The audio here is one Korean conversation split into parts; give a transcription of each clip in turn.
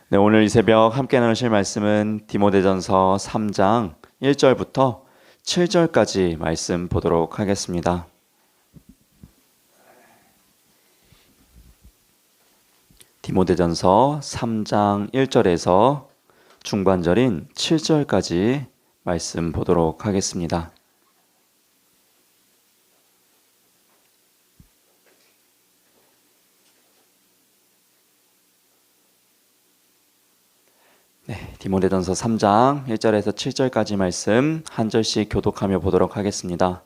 네, 오늘 이 새벽 함께 나누실 말씀은 디모데전서 3장 1절부터 7절까지 말씀 보도록 하겠습니다. 디모데전서 3장 1절에서 중반절인 7절까지 말씀 보도록 하겠습니다. 네, 디모데전서 3장 1절에서 7절까지 말씀 한 절씩 교독하며 보도록 하겠습니다.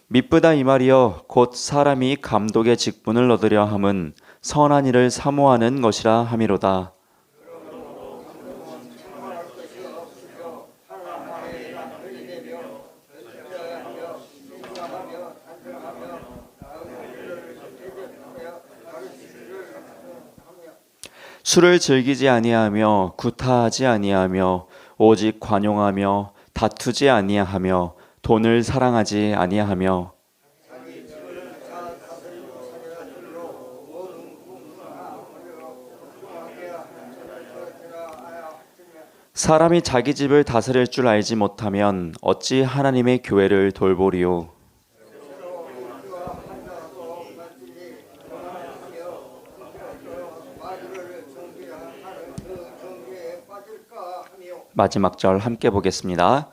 미쁘다 이 말이여 곧 사람이 감독의 직분을 얻으려 함은 선한 일을 사모하는 것이라 함이로다. 술을 즐기지 아니하며 구타하지 아니하며 오직 관용하며 다투지 아니하며 돈을 사랑하지 아니하며 사람이 자기 집을 다스릴 줄 알지 못하면 어찌 하나님의 교회를 돌보리요. 마지막 절 함께 보겠습니다.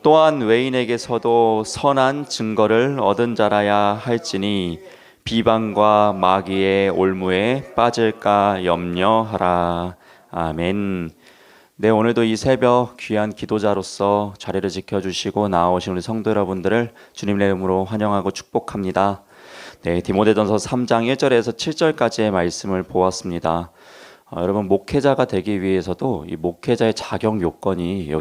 또한 외인에게서도 선한 증거를 얻은 자라야 할지니 비방과 마귀의 올무에 빠질까 염려하라. 아멘. 네, 오늘도 이 새벽 귀한 기도자로서 자리를 지켜주시고 나오신 우리 성도 여러분들을 주님의 이름으로 환영하고 축복합니다. 네, 디모데전서 3장 1절에서 7절까지의 말씀을 보았습니다. 여러분, 목회자가 되기 위해서도 이 목회자의 자격 요건이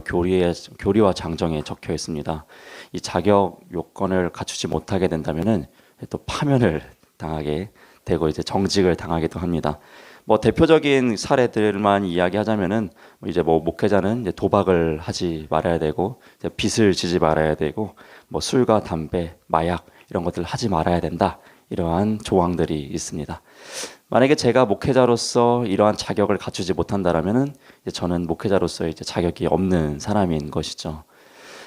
교리와 장정에 적혀 있습니다. 이 자격 요건을 갖추지 못하게 된다면은 또 파면을 당하게 되고 이제 정직을 당하기도 합니다. 뭐 대표적인 사례들만 이야기하자면은 이제 뭐 목회자는 이제 도박을 하지 말아야 되고 이제 빚을 지지 말아야 되고 뭐 술과 담배, 마약 이런 것들 하지 말아야 된다. 이러한 조항들이 있습니다. 만약에 제가 목회자로서 이러한 자격을 갖추지 못한다라면은 저는 목회자로서 이제 자격이 없는 사람인 것이죠.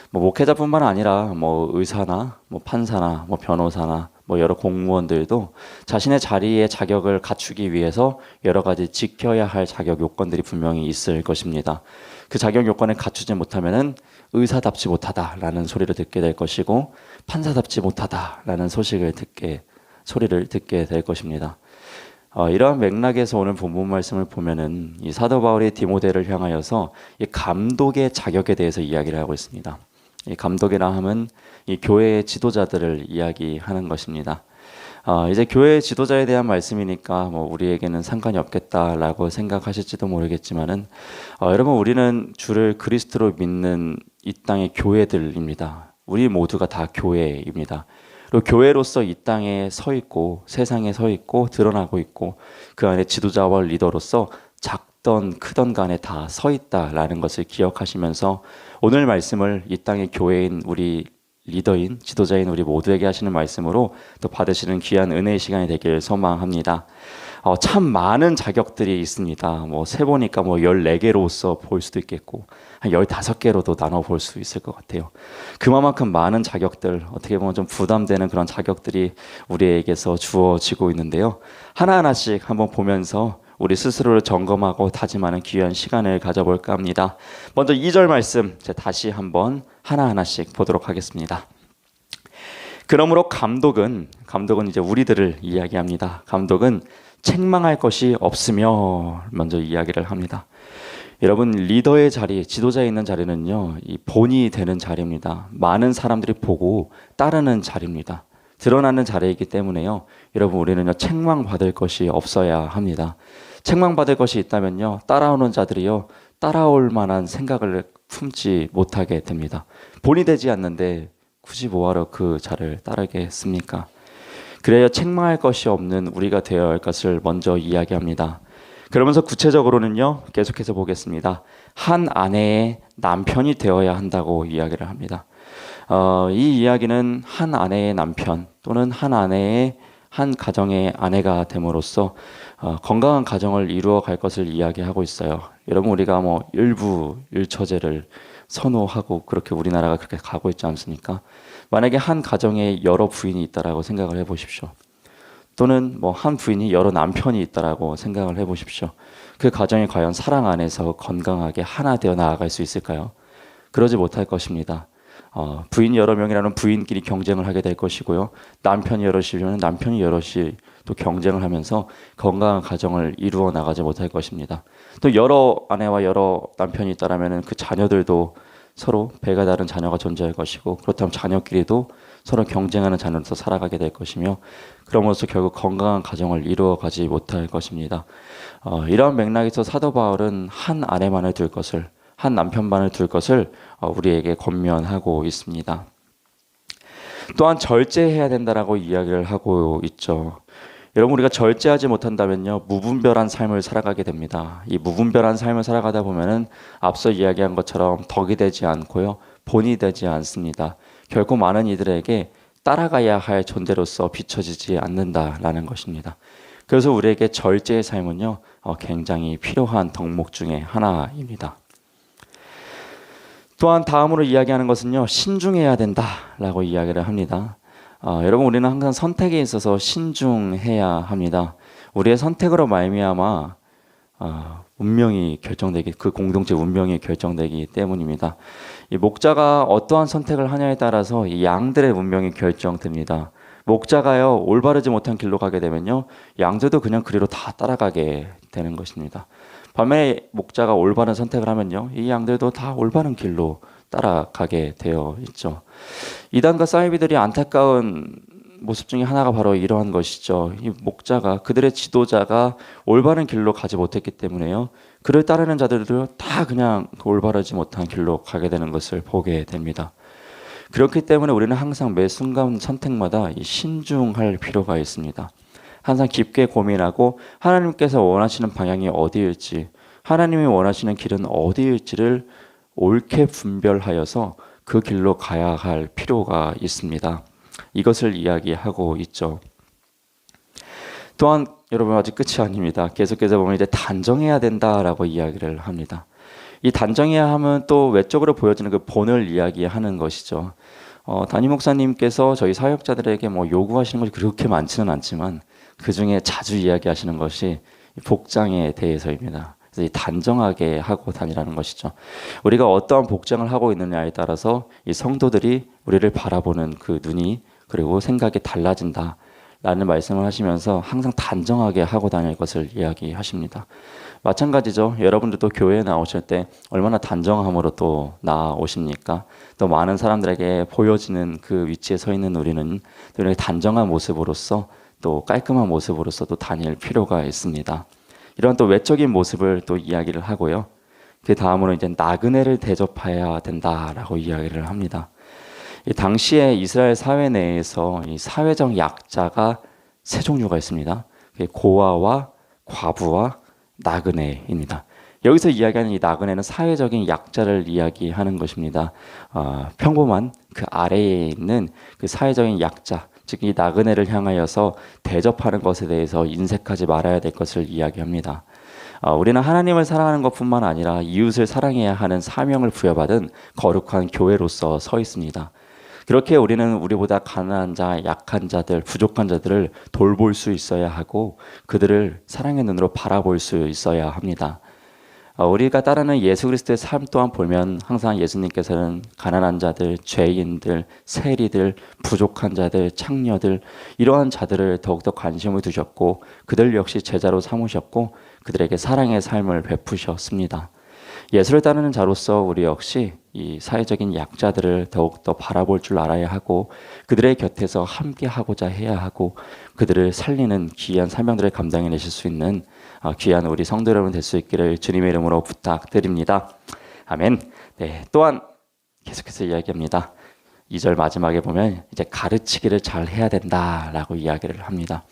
뭐 목회자뿐만 아니라 뭐 의사나 뭐 판사나 뭐 변호사나 뭐 여러 공무원들도 자신의 자리에 자격을 갖추기 위해서 여러 가지 지켜야 할 자격 요건들이 분명히 있을 것입니다. 그 자격 요건을 갖추지 못하면은 의사답지 못하다라는 소리를 듣게 될 것이고 판사답지 못하다라는 소리를 듣게 될 것입니다. 이러한 맥락에서 오늘 본문 말씀을 보면은 이 사도 바울이 디모데를 향하여서 이 감독의 자격에 대해서 이야기를 하고 있습니다. 이 감독이라 함은 이 교회의 지도자들을 이야기하는 것입니다. 이제 교회의 지도자에 대한 말씀이니까 뭐 우리에게는 상관이 없겠다라고 생각하실지도 모르겠지만은 여러분, 우리는 주를 그리스도로 믿는 이 땅의 교회들입니다. 우리 모두가 다 교회입니다. 그리고 교회로서 이 땅에 서 있고 세상에 서 있고 드러나고 있고 그 안에 지도자와 리더로서 작던 크던 간에 다 서 있다라는 것을 기억하시면서 오늘 말씀을 이 땅의 교회인 우리 리더인 지도자인 우리 모두에게 하시는 말씀으로 또 받으시는 귀한 은혜의 시간이 되길 소망합니다. 참 많은 자격들이 있습니다. 뭐 세보니까 뭐 14개로서 볼 수도 있겠고 한 15개로도 나눠 볼 수 있을 것 같아요. 그만큼 많은 자격들, 어떻게 보면 좀 부담되는 그런 자격들이 우리에게서 주어지고 있는데요. 하나하나씩 한번 보면서 우리 스스로를 점검하고 다짐하는 귀한 시간을 가져볼까 합니다. 먼저 2절 말씀 다시 한번 하나하나씩 보도록 하겠습니다. 그러므로 감독은 이제 우리들을 이야기합니다. 감독은 책망할 것이 없으며 먼저 이야기를 합니다. 여러분, 리더의 자리, 지도자에 있는 자리는요, 이 본이 되는 자리입니다. 많은 사람들이 보고 따르는 자리입니다. 드러나는 자리이기 때문에요. 여러분, 우리는요, 책망받을 것이 없어야 합니다. 책망받을 것이 있다면요, 따라오는 자들이요, 따라올 만한 생각을 품지 못하게 됩니다. 본이 되지 않는데 굳이 뭐하러 그 자를 따르겠습니까? 그래야 책망할 것이 없는 우리가 되어야 할 것을 먼저 이야기합니다. 그러면서 구체적으로는요, 계속해서 보겠습니다. 한 아내의 남편이 되어야 한다고 이야기를 합니다. 이 이야기는 한 아내의 남편 또는 한 아내의 한 가정의 아내가 됨으로써 건강한 가정을 이루어 갈 것을 이야기하고 있어요. 여러분, 우리가 뭐 일부 일처제를 선호하고 그렇게 우리나라가 그렇게 가고 있지 않습니까? 만약에 한 가정에 여러 부인이 있다라고 생각을 해보십시오. 또는 뭐 한 부인이 여러 남편이 있다라고 생각을 해보십시오. 그 가정이 과연 사랑 안에서 건강하게 하나 되어 나아갈 수 있을까요? 그러지 못할 것입니다. 부인 여러 명이라는 부인끼리 경쟁을 하게 될 것이고요. 남편이 여럿이면 남편이 여럿이 또 경쟁을 하면서 건강한 가정을 이루어 나가지 못할 것입니다. 또 여러 아내와 여러 남편이 있다라면 그 자녀들도 서로 배가 다른 자녀가 존재할 것이고, 그렇다면 자녀끼리도 서로 경쟁하는 자녀로서 살아가게 될 것이며, 그러면서 결국 건강한 가정을 이루어 가지 못할 것입니다. 이러한 맥락에서 사도 바울은 한 아내만을 둘 것을, 한 남편만을 둘 것을 우리에게 권면하고 있습니다. 또한 절제해야 된다라고 이야기를 하고 있죠. 여러분, 우리가 절제하지 못한다면요, 무분별한 삶을 살아가게 됩니다. 이 무분별한 삶을 살아가다 보면은 앞서 이야기한 것처럼 덕이 되지 않고요, 본이 되지 않습니다. 결국 많은 이들에게 따라가야 할 존재로서 비춰지지 않는다라는 것입니다. 그래서 우리에게 절제의 삶은요, 굉장히 필요한 덕목 중에 하나입니다. 또한 다음으로 이야기하는 것은요, 신중해야 된다라고 이야기를 합니다. 여러분, 우리는 항상 선택에 있어서 신중해야 합니다. 우리의 선택으로 말미암아 운명이 결정되기, 그 공동체 운명이 결정되기 때문입니다. 이 목자가 어떠한 선택을 하냐에 따라서 이 양들의 운명이 결정됩니다. 목자가요, 올바르지 못한 길로 가게 되면요, 양들도 그냥 그리로 다 따라가게 되는 것입니다. 반면에 목자가 올바른 선택을 하면요, 이 양들도 다 올바른 길로 따라가게 되어 있죠. 이단과 사이비들이 안타까운 모습 중에 하나가 바로 이러한 것이죠. 이 목자가, 그들의 지도자가 올바른 길로 가지 못했기 때문에요, 그를 따르는 자들도 다 그냥 올바르지 못한 길로 가게 되는 것을 보게 됩니다. 그렇기 때문에 우리는 항상 매 순간 선택마다 신중할 필요가 있습니다. 항상 깊게 고민하고 하나님께서 원하시는 방향이 어디일지, 하나님이 원하시는 길은 어디일지를 옳게 분별하여서 그 길로 가야 할 필요가 있습니다. 이것을 이야기하고 있죠. 또한 여러분, 아직 끝이 아닙니다. 계속해서 보면 이제 단정해야 된다라고 이야기를 합니다. 이 단정해야 하면 또 외적으로 보여지는 그 본을 이야기하는 것이죠. 담임 목사님께서 저희 사역자들에게 뭐 요구하시는 것이 그렇게 많지는 않지만 그 중에 자주 이야기하시는 것이 복장에 대해서입니다. 그래서 이 단정하게 하고 다니라는 것이죠. 우리가 어떠한 복장을 하고 있느냐에 따라서 이 성도들이 우리를 바라보는 그 눈이, 그리고 생각이 달라진다라는 말씀을 하시면서 항상 단정하게 하고 다닐 것을 이야기하십니다. 마찬가지죠. 여러분들도 교회에 나오실 때 얼마나 단정함으로 또 나오십니까? 또 많은 사람들에게 보여지는 그 위치에 서 있는 우리는 또 이렇게 단정한 모습으로서, 또 깔끔한 모습으로서 또 다닐 필요가 있습니다. 이런 또 외적인 모습을 또 이야기를 하고요. 그 다음으로 이제 나그네를 대접해야 된다라고 이야기를 합니다. 이 당시에 이스라엘 사회 내에서 이 사회적 약자가 세 종류가 있습니다. 고아와 과부와 나그네입니다. 여기서 이야기하는 이 나그네는 사회적인 약자를 이야기하는 것입니다. 평범한 그 아래에 있는 그 사회적인 약자, 즉 이 나그네를 향하여서 대접하는 것에 대해서 인색하지 말아야 될 것을 이야기합니다. 우리는 하나님을 사랑하는 것뿐만 아니라 이웃을 사랑해야 하는 사명을 부여받은 거룩한 교회로서 서 있습니다. 그렇게 우리는 우리보다 가난한 자, 약한 자들, 부족한 자들을 돌볼 수 있어야 하고 그들을 사랑의 눈으로 바라볼 수 있어야 합니다. 우리가 따르는 예수 그리스도의 삶 또한 보면 항상 예수님께서는 가난한 자들, 죄인들, 세리들, 부족한 자들, 창녀들, 이러한 자들을 더욱더 관심을 두셨고 그들 역시 제자로 삼으셨고 그들에게 사랑의 삶을 베푸셨습니다. 예수를 따르는 자로서 우리 역시 이 사회적인 약자들을 더욱더 바라볼 줄 알아야 하고 그들의 곁에서 함께 하고자 해야 하고 그들을 살리는 귀한 사명들을 감당해내실 수 있는 귀한 우리 성도 여러분 될 수 있기를 주님의 이름으로 부탁드립니다. 아멘. 네, 또한 계속해서 이야기합니다. 2절 마지막에 보면 이제 가르치기를 잘 해야 된다라고 이야기를 합니다.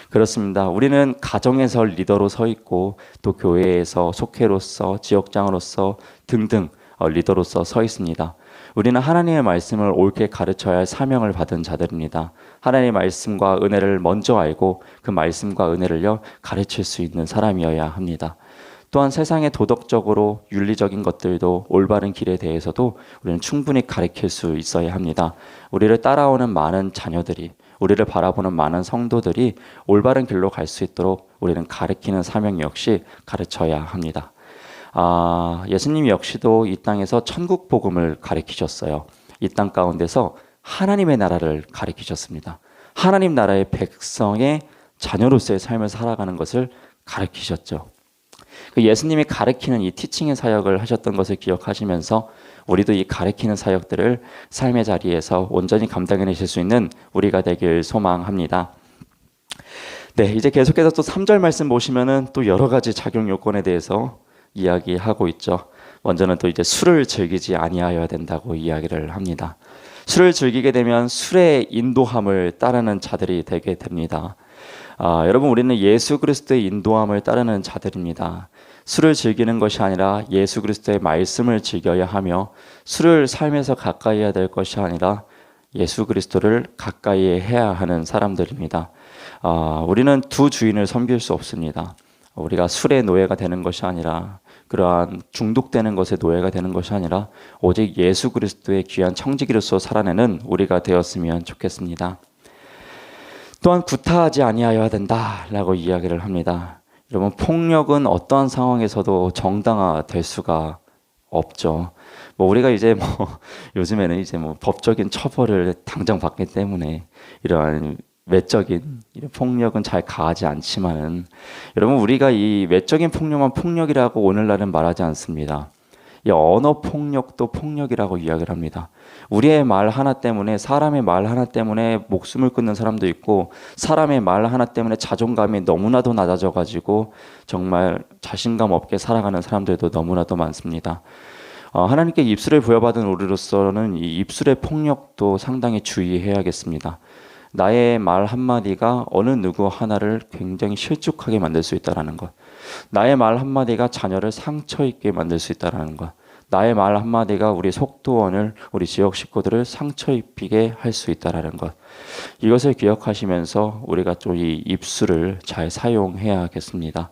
그렇습니다. 우리는 가정에서 리더로 서 있고 또 교회에서 속회로서 지역장으로서 등등 리더로서 서 있습니다. 우리는 하나님의 말씀을 옳게 가르쳐야 할 사명을 받은 자들입니다. 하나님의 말씀과 은혜를 먼저 알고 그 말씀과 은혜를요 가르칠 수 있는 사람이어야 합니다. 또한 세상의 도덕적으로 윤리적인 것들도 올바른 길에 대해서도 우리는 충분히 가르칠 수 있어야 합니다. 우리를 따라오는 많은 자녀들이, 우리를 바라보는 많은 성도들이 올바른 길로 갈 수 있도록 우리는 가르치는 사명 역시 가르쳐야 합니다. 예수님 역시도 이 땅에서 천국 복음을 가르치셨어요. 이 땅 가운데서 하나님의 나라를 가르치셨습니다. 하나님 나라의 백성의 자녀로서의 삶을 살아가는 것을 가르치셨죠. 그 예수님이 가르치는 이 티칭의 사역을 하셨던 것을 기억하시면서 우리도 이 가르치는 사역들을 삶의 자리에서 온전히 감당해내실 수 있는 우리가 되길 소망합니다. 네, 이제 계속해서 또 3절 말씀 보시면은 또 여러 가지 작용 요건에 대해서 이야기하고 있죠. 먼저는 또 이제 술을 즐기지 아니하여야 된다고 이야기를 합니다. 술을 즐기게 되면 술의 인도함을 따르는 자들이 되게 됩니다. 여러분, 우리는 예수 그리스도의 인도함을 따르는 자들입니다. 술을 즐기는 것이 아니라 예수 그리스도의 말씀을 즐겨야 하며, 술을 삶에서 가까이 해야 될 것이 아니라 예수 그리스도를 가까이 해야 하는 사람들입니다. 우리는 두 주인을 섬길 수 없습니다. 우리가 술의 노예가 되는 것이 아니라, 그러한 중독되는 것의 노예가 되는 것이 아니라 오직 예수 그리스도의 귀한 청지기로서 살아내는 우리가 되었으면 좋겠습니다. 또한 구타하지 아니하여야 된다라고 이야기를 합니다. 여러분, 폭력은 어떠한 상황에서도 정당화될 수가 없죠. 우리가 이제 요즘에는 이제 법적인 처벌을 당장 받기 때문에 이러한 외적인 폭력은 잘 가하지 않지만은, 여러분, 우리가 이 외적인 폭력만 폭력이라고 오늘날은 말하지 않습니다. 이 언어 폭력도 폭력이라고 이야기를 합니다. 우리의 말 하나 때문에, 사람의 말 하나 때문에 목숨을 끊는 사람도 있고, 사람의 말 하나 때문에 자존감이 너무나도 낮아져 가지고 정말 자신감 없게 살아가는 사람들도 너무나도 많습니다. 하나님께 입술을 부여받은 우리로서는 이 입술의 폭력도 상당히 주의해야겠습니다. 나의 말 한마디가 어느 누구 하나를 굉장히 실족하게 만들 수 있다는 것, 나의 말 한마디가 자녀를 상처 입게 만들 수 있다는 것, 나의 말 한마디가 우리 속도원을, 우리 지역 식구들을 상처 입히게 할 수 있다는 것, 이것을 기억하시면서 우리가 또 이 입술을 잘 사용해야겠습니다.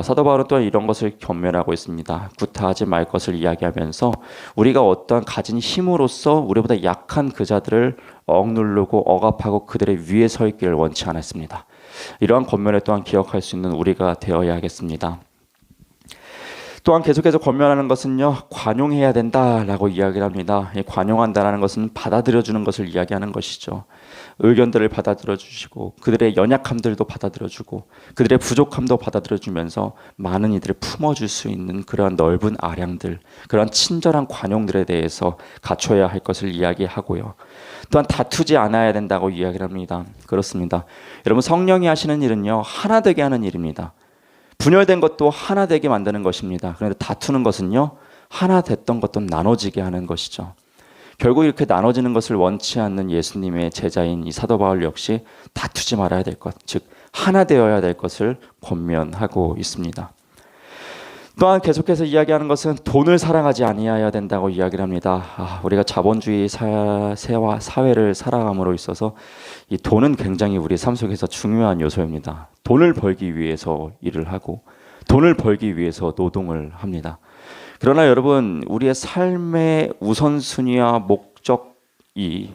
사도 바울은 또한 이런 것을 권면하고 있습니다. 구타하지 말 것을 이야기하면서 우리가 어떠한 가진 힘으로써 우리보다 약한 그 자들을 억누르고 억압하고 그들의 위에 서 있기를 원치 않았습니다. 이러한 권면을 또한 기억할 수 있는 우리가 되어야겠습니다. 또한 계속해서 권면하는 것은요, 관용해야 된다라고 이야기를 합니다. 관용한다라는 것은 받아들여주는 것을 이야기하는 것이죠. 의견들을 받아들여주시고 그들의 연약함들도 받아들여주고 그들의 부족함도 받아들여주면서 많은 이들을 품어줄 수 있는 그러한 넓은 아량들, 그러한 친절한 관용들에 대해서 갖춰야 할 것을 이야기하고요. 또한 다투지 않아야 된다고 이야기를 합니다. 그렇습니다. 여러분, 성령이 하시는 일은요, 하나 되게 하는 일입니다. 분열된 것도 하나 되게 만드는 것입니다. 그런데 다투는 것은요, 하나 됐던 것도 나눠지게 하는 것이죠. 결국 이렇게 나눠지는 것을 원치 않는 예수님의 제자인 이 사도 바울 역시 다투지 말아야 될 것, 즉 하나 되어야 될 것을 권면하고 있습니다. 또한 계속해서 이야기하는 것은 돈을 사랑하지 아니하여야 된다고 이야기를 합니다. 우리가 자본주의 사회를 살아감으로 있어서 이 돈은 굉장히 우리 삶 속에서 중요한 요소입니다. 돈을 벌기 위해서 일을 하고 돈을 벌기 위해서 노동을 합니다. 그러나 여러분, 우리의 삶의 우선순위와 목적이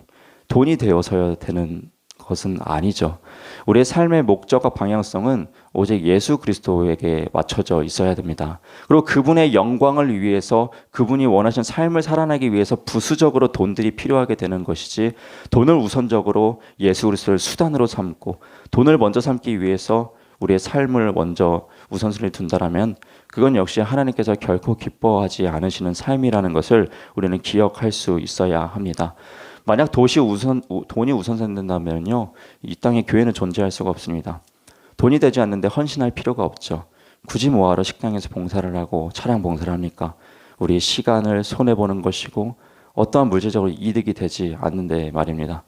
돈이 되어서야 되는 것은 아니죠. 우리의 삶의 목적과 방향성은 오직 예수 그리스도에게 맞춰져 있어야 됩니다. 그리고 그분의 영광을 위해서, 그분이 원하시는 삶을 살아내기 위해서 부수적으로 돈들이 필요하게 되는 것이지, 돈을 우선적으로 예수 그리스도를 수단으로 삼고 돈을 먼저 삼기 위해서 우리의 삶을 먼저 우선순위를 둔다라면 그건 역시 하나님께서 결코 기뻐하지 않으시는 삶이라는 것을 우리는 기억할 수 있어야 합니다. 만약 돈이 우선된다면요, 이 땅에 교회는 존재할 수가 없습니다. 돈이 되지 않는데 헌신할 필요가 없죠. 굳이 뭐하러 식당에서 봉사를 하고 차량 봉사를 합니까? 우리 시간을 손해보는 것이고 어떠한 물질적으로 이득이 되지 않는데 말입니다.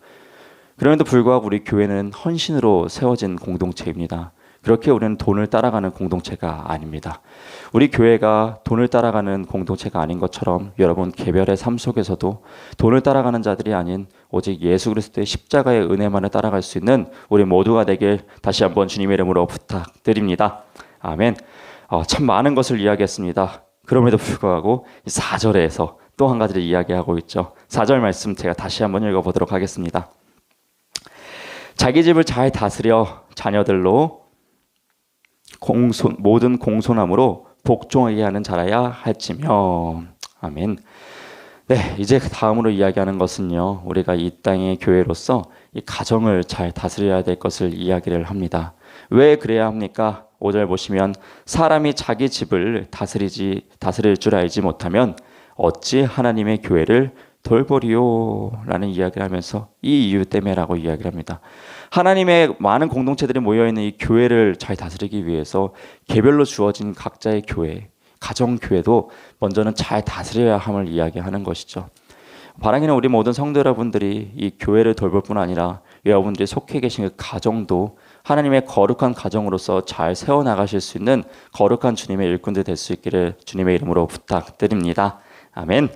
그럼에도 불구하고 우리 교회는 헌신으로 세워진 공동체입니다. 그렇게 우리는 돈을 따라가는 공동체가 아닙니다. 우리 교회가 돈을 따라가는 공동체가 아닌 것처럼 여러분 개별의 삶 속에서도 돈을 따라가는 자들이 아닌 오직 예수 그리스도의 십자가의 은혜만을 따라갈 수 있는 우리 모두가 되길 다시 한번 주님의 이름으로 부탁드립니다. 아멘. 참 많은 것을 이야기했습니다. 그럼에도 불구하고 4절에서 또 한 가지를 이야기하고 있죠. 4절 말씀 제가 다시 한번 읽어보도록 하겠습니다. 자기 집을 잘 다스려 자녀들로 모든 공손함으로 복종하게 하는 자라야 할지며. 아멘. 네, 이제 다음으로 이야기하는 것은요, 우리가 이 땅의 교회로서 이 가정을 잘 다스려야 될 것을 이야기를 합니다. 왜 그래야 합니까? 5절 보시면 사람이 자기 집을 다스릴 줄 알지 못하면 어찌 하나님의 교회를 돌보리요? 라는 이야기를 하면서 이 이유 때문에라고 이야기를 합니다. 하나님의 많은 공동체들이 모여있는 이 교회를 잘 다스리기 위해서 개별로 주어진 각자의 교회, 가정교회도 먼저는 잘 다스려야 함을 이야기하는 것이죠. 바라기는 우리 모든 성도 여러분들이 이 교회를 돌볼 뿐 아니라 여러분들이 속해 계신 그 가정도 하나님의 거룩한 가정으로서 잘 세워나가실 수 있는 거룩한 주님의 일꾼들 될 수 있기를 주님의 이름으로 부탁드립니다. 아멘.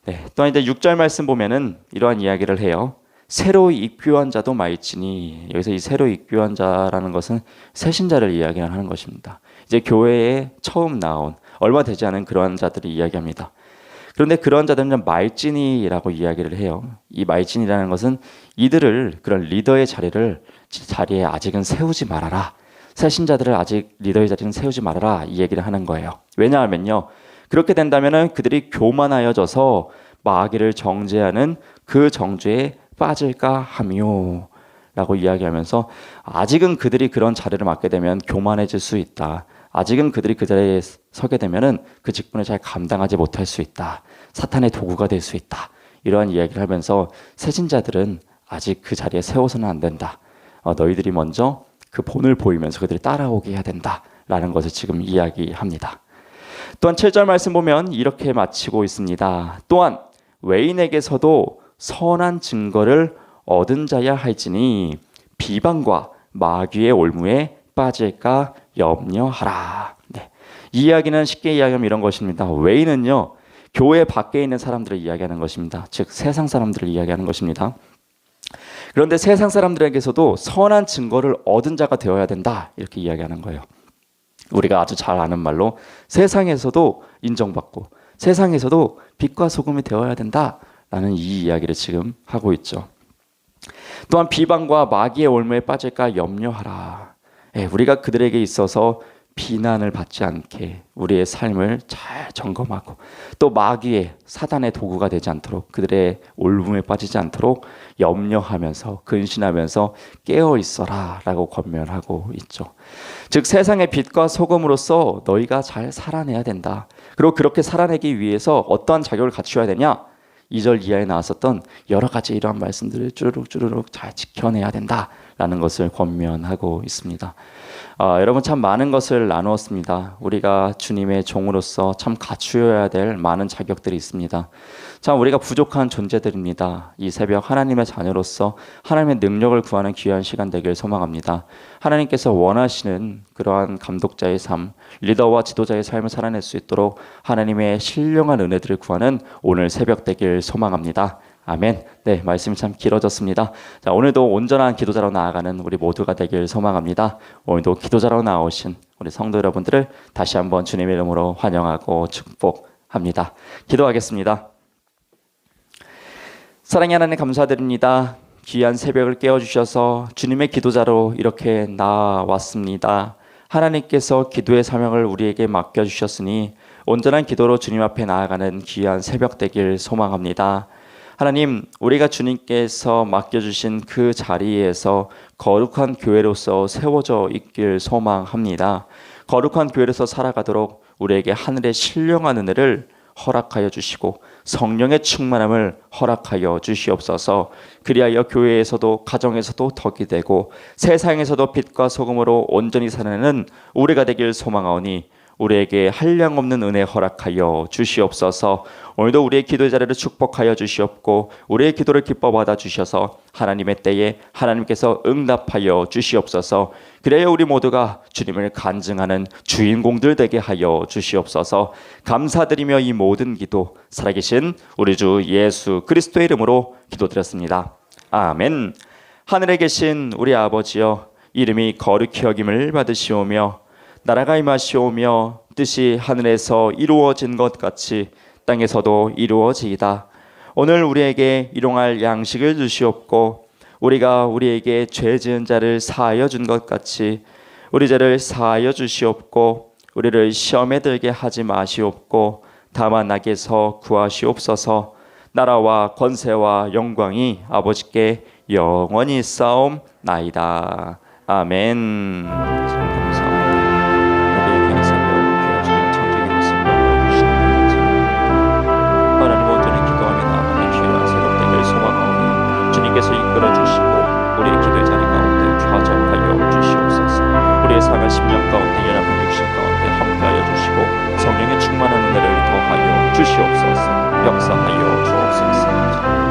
네, 또한 이제 6절 말씀 보면은 이러한 이야기를 해요. 새로 입교한 자도 많지니, 여기서 이 새로 입교한 자라는 것은 새신자를 이야기하는 것입니다. 이제 교회에 처음 나온 얼마 되지 않은 그러한 자들이 이야기합니다. 그런데 그런 자들은 말진이라고 이야기를 해요. 이 말진이라는 것은 이들을 그런 리더의 자리에 아직은 세우지 말아라. 새 신자들을 아직 리더의 자리는 세우지 말아라. 이 얘기를 하는 거예요. 왜냐하면요, 그렇게 된다면은 그들이 교만하여져서 마귀를 정죄하는 그 정죄에 빠질까 하며 라고 이야기하면서 아직은 그들이 그런 자리를 맡게 되면 교만해질 수 있다. 아직은 그들이 그 자리에 서게 되면은 그 직분을 잘 감당하지 못할 수 있다. 사탄의 도구가 될 수 있다. 이러한 이야기를 하면서 새신자들은 아직 그 자리에 세워서는 안 된다. 너희들이 먼저 그 본을 보이면서 그들이 따라오게 해야 된다. 라는 것을 지금 이야기합니다. 또한 7절 말씀 보면 이렇게 마치고 있습니다. 또한 외인에게서도 선한 증거를 얻은 자야 할지니 비방과 마귀의 올무에 빠질까 염려하라. 네. 이 이야기는 쉽게 이야기하면 이런 것입니다. 외인은요, 교회 밖에 있는 사람들을 이야기하는 것입니다. 즉 세상 사람들을 이야기하는 것입니다. 그런데 세상 사람들에게서도 선한 증거를 얻은 자가 되어야 된다. 이렇게 이야기하는 거예요. 우리가 아주 잘 아는 말로 세상에서도 인정받고 세상에서도 빛과 소금이 되어야 된다라는 이 이야기를 지금 하고 있죠. 또한 비방과 마귀의 올무에 빠질까 염려하라. 우리가 그들에게 있어서 비난을 받지 않게 우리의 삶을 잘 점검하고 또 마귀의 사단의 도구가 되지 않도록 그들의 올무에 빠지지 않도록 염려하면서 근신하면서 깨어 있어라 라고 권면하고 있죠. 즉 세상의 빛과 소금으로서 너희가 잘 살아내야 된다. 그리고 그렇게 살아내기 위해서 어떠한 자격을 갖추어야 되냐? 2절 이하에 나왔었던 여러 가지 이러한 말씀들을 쭈르륵 잘 지켜내야 된다라는 것을 권면하고 있습니다. 여러분 참 많은 것을 나누었습니다. 우리가 주님의 종으로서 참 갖추어야 될 많은 자격들이 있습니다. 참 우리가 부족한 존재들입니다. 이 새벽 하나님의 자녀로서 하나님의 능력을 구하는 귀한 시간 되길 소망합니다. 하나님께서 원하시는 그러한 감독자의 삶, 리더와 지도자의 삶을 살아낼 수 있도록 하나님의 신령한 은혜들을 구하는 오늘 새벽 되길 소망합니다. 아멘. 네, 말씀이 참 길어졌습니다. 자, 오늘도 온전한 기도자로 나아가는 우리 모두가 되길 소망합니다. 오늘도 기도자로 나오신 우리 성도 여러분들을 다시 한번 주님의 이름으로 환영하고 축복합니다. 기도하겠습니다. 사랑의 하나님 감사드립니다. 귀한 새벽을 깨워주셔서 주님의 기도자로 이렇게 나왔습니다. 하나님께서 기도의 사명을 우리에게 맡겨주셨으니 온전한 기도로 주님 앞에 나아가는 귀한 새벽 되길 소망합니다. 하나님, 우리가 주님께서 맡겨주신 그 자리에서 거룩한 교회로서 세워져 있길 소망합니다. 거룩한 교회로서 살아가도록 우리에게 하늘의 신령한 은혜를 허락하여 주시고 성령의 충만함을 허락하여 주시옵소서. 그리하여 교회에서도 가정에서도 덕이 되고 세상에서도 빛과 소금으로 온전히 살아내는 우리가 되길 소망하오니 우리에게 한량없는 은혜 허락하여 주시옵소서. 오늘도 우리의 기도의 자리를 축복하여 주시옵고 우리의 기도를 기뻐 받아 주셔서 하나님의 때에 하나님께서 응답하여 주시옵소서. 그래야 우리 모두가 주님을 간증하는 주인공들 되게 하여 주시옵소서. 감사드리며 이 모든 기도 살아계신 우리 주 예수 그리스도의 이름으로 기도드렸습니다. 아멘. 하늘에 계신 우리 아버지여, 이름이 거룩히 여김을 받으시오며 나라가 임하시오며 뜻이 하늘에서 이루어진 것 같이 땅에서도 이루어지이다. 오늘 우리에게 일용할 양식을 주시옵고 우리가 우리에게 죄 지은 자를 사하여 준 것 같이 우리 죄를 사하여 주시옵고 우리를 시험에 들게 하지 마시옵고 다만 악에서 구하시옵소서. 나라와 권세와 영광이 아버지께 영원히 싸움나이다. 아멘. 주님께서 이끌어 주시고 우리의 기도의 자리 가운데 좌정하여 주시옵소서. 우리의 삶의 10년 가운데 연약한 육신 가운데 함께하여 주시고 성령의 충만한 은혜를 더하여 주시옵소서. 역사하여 주옵소서.